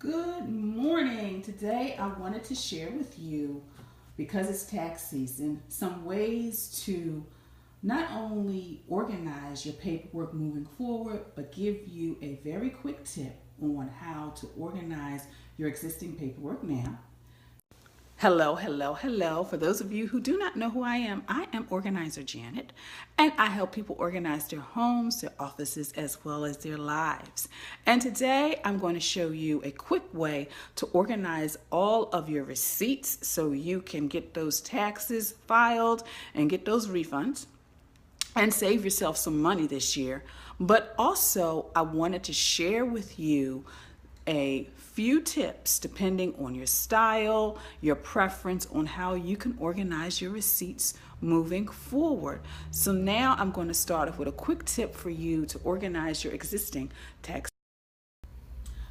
Good morning. Today I wanted to share with you, because it's tax season, some ways to not only organize your paperwork moving forward, but give you a very quick tip on how to organize your existing paperwork now. Hello, hello, hello. For those of you who do not know who I am Organizer Janet, and I help people organize their homes, their offices, as well as their lives. And today I'm going to show you a quick way to organize all of your receipts so you can get those taxes filed and get those refunds and save yourself some money this year. But also, I wanted to share with you a few tips depending on your style, your preference on how you can organize your receipts moving forward. So now I'm going to start off with a quick tip for you to organize your existing tax.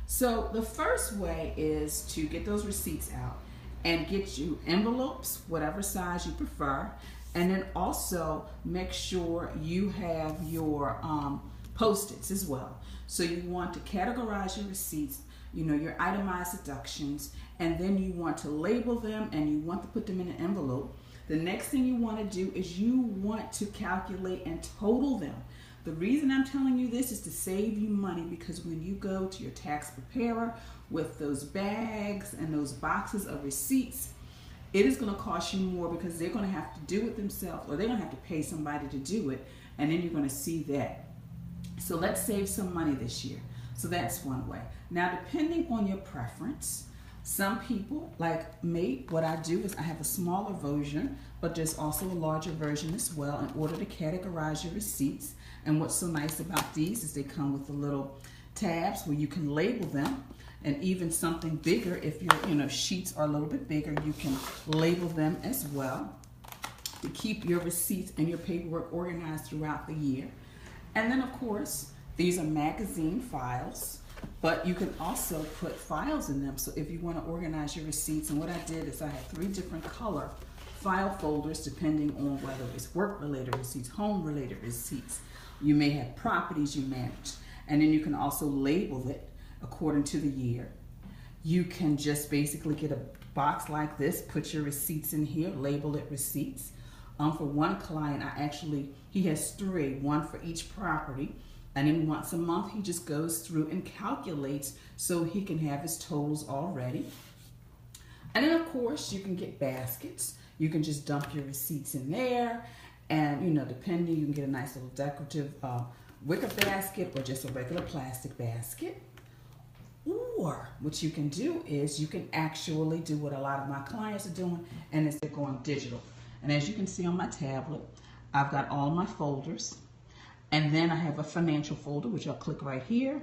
So the first way is to get those receipts out and get you envelopes, whatever size you prefer, and then also make sure you have your Post-its as well. So you want to categorize your receipts, your itemized deductions, and then you want to label them and you want to put them in an envelope. The next thing you want to do is you want to calculate and total them. The reason I'm telling you this is to save you money, because when you go to your tax preparer with those bags and those boxes of receipts, it is going to cost you more because they're going to have to do it themselves, or they're going to have to pay somebody to do it, and then you're going to see that. So let's save some money this year. So that's one way. Now, depending on your preference, some people, like me, what I do is I have a smaller version, but there's also a larger version as well in order to categorize your receipts. And what's so nice about these is they come with the little tabs where you can label them, and even something bigger, if your sheets are a little bit bigger, you can label them as well to keep your receipts and your paperwork organized throughout the year. And then, of course, these are magazine files, but you can also put files in them. So if you want to organize your receipts, and what I did is I had 3 different color file folders depending on whether it's work-related receipts, home-related receipts. You may have properties you manage, and then you can also label it according to the year. You can just basically get a box like this, put your receipts in here, label it receipts. For one client, he has 3, one for each property, and then once a month he just goes through and calculates so he can have his totals already. And then, of course, you can get baskets. You can just dump your receipts in there, and depending, you can get a nice little decorative wicker basket or just a regular plastic basket. Or what you can do is you can actually do what a lot of my clients are doing, and it's they're going digital. And as you can see on my tablet, I've got all my folders, and then I have a financial folder, which I'll click right here.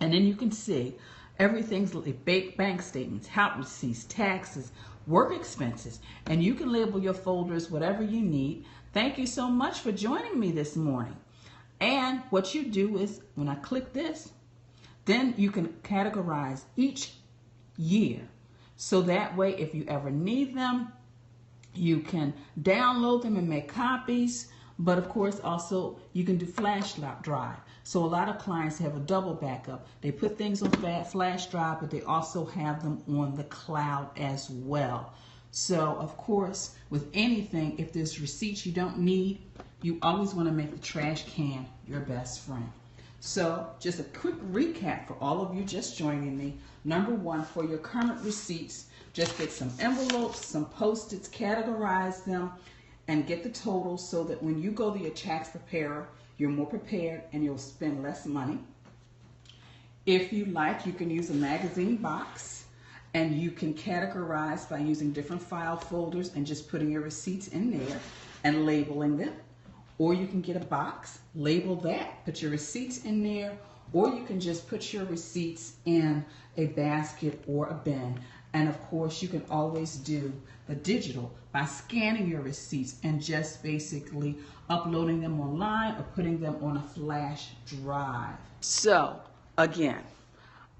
And then you can see everything's like bank statements, house receipts, taxes, work expenses, and you can label your folders whatever you need. Thank you so much for joining me this morning. And what you do is when I click this, then you can categorize each year. So that way, if you ever need them, you can download them and make copies, but of course also you can do flash drive. So a lot of clients have a double backup. They put things on flash drive, but they also have them on the cloud as well. So of course, with anything, if there's receipts you don't need, you always want to make the trash can your best friend. So just a quick recap for all of you just joining me. Number 1, for your current receipts, just get some envelopes, some Post-its, categorize them, and get the totals so that when you go to your tax preparer, you're more prepared and you'll spend less money. If you like, you can use a magazine box, and you can categorize by using different file folders and just putting your receipts in there and labeling them. Or you can get a box, label that, put your receipts in there, or you can just put your receipts in a basket or a bin. And of course, you can always do the digital by scanning your receipts and just basically uploading them online or putting them on a flash drive. So again,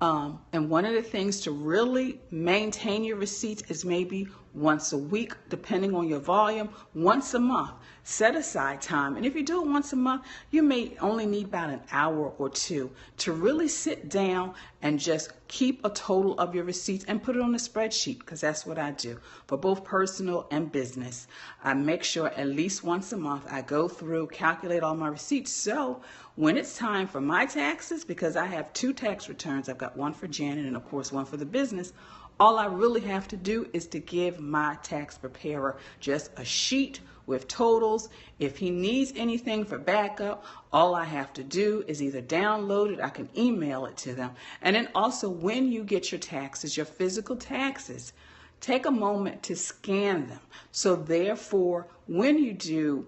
and one of the things to really maintain your receipts is maybe once a week, depending on your volume, once a month. Set aside time. And if you do it once a month, you may only need about an hour or two to really sit down and just keep a total of your receipts and put it on a spreadsheet, because that's what I do for both personal and business. I make sure at least once a month I go through, calculate all my receipts. So when it's time for my taxes, because I have 2 tax returns, I've got one for Janet and of course one for the business, all I really have to do is to give my tax preparer just a sheet with totals. If he needs anything for backup, all I have to do is either download it, I can email it to them. And then also when you get your taxes, your physical taxes, take a moment to scan them. So therefore, when you do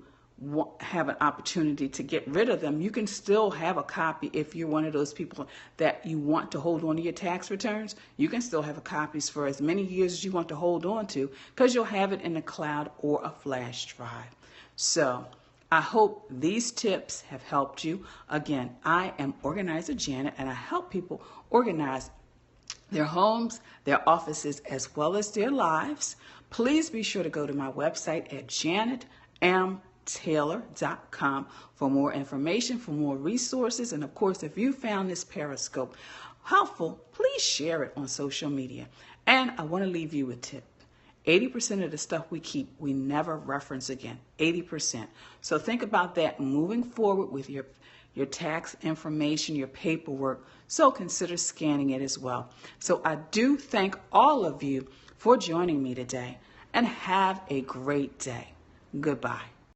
have an opportunity to get rid of them, you can still have a copy. If you're one of those people that you want to hold on to your tax returns, you can still have copies for as many years as you want to hold on to, because you'll have it in the cloud or a flash drive. So I hope these tips have helped you. Again, I am Organizer Janet, and I help people organize their homes, their offices, as well as their lives. Please be sure to go to my website at janetmtaylor.com for more information, for more resources. And of course, if you found this Periscope helpful, please share it on social media. And I want to leave you with a tip. 80% of the stuff we keep, we never reference again. 80%. So think about that moving forward with your tax information, your paperwork. So consider scanning it as well. So I do thank all of you for joining me today, and have a great day. Goodbye.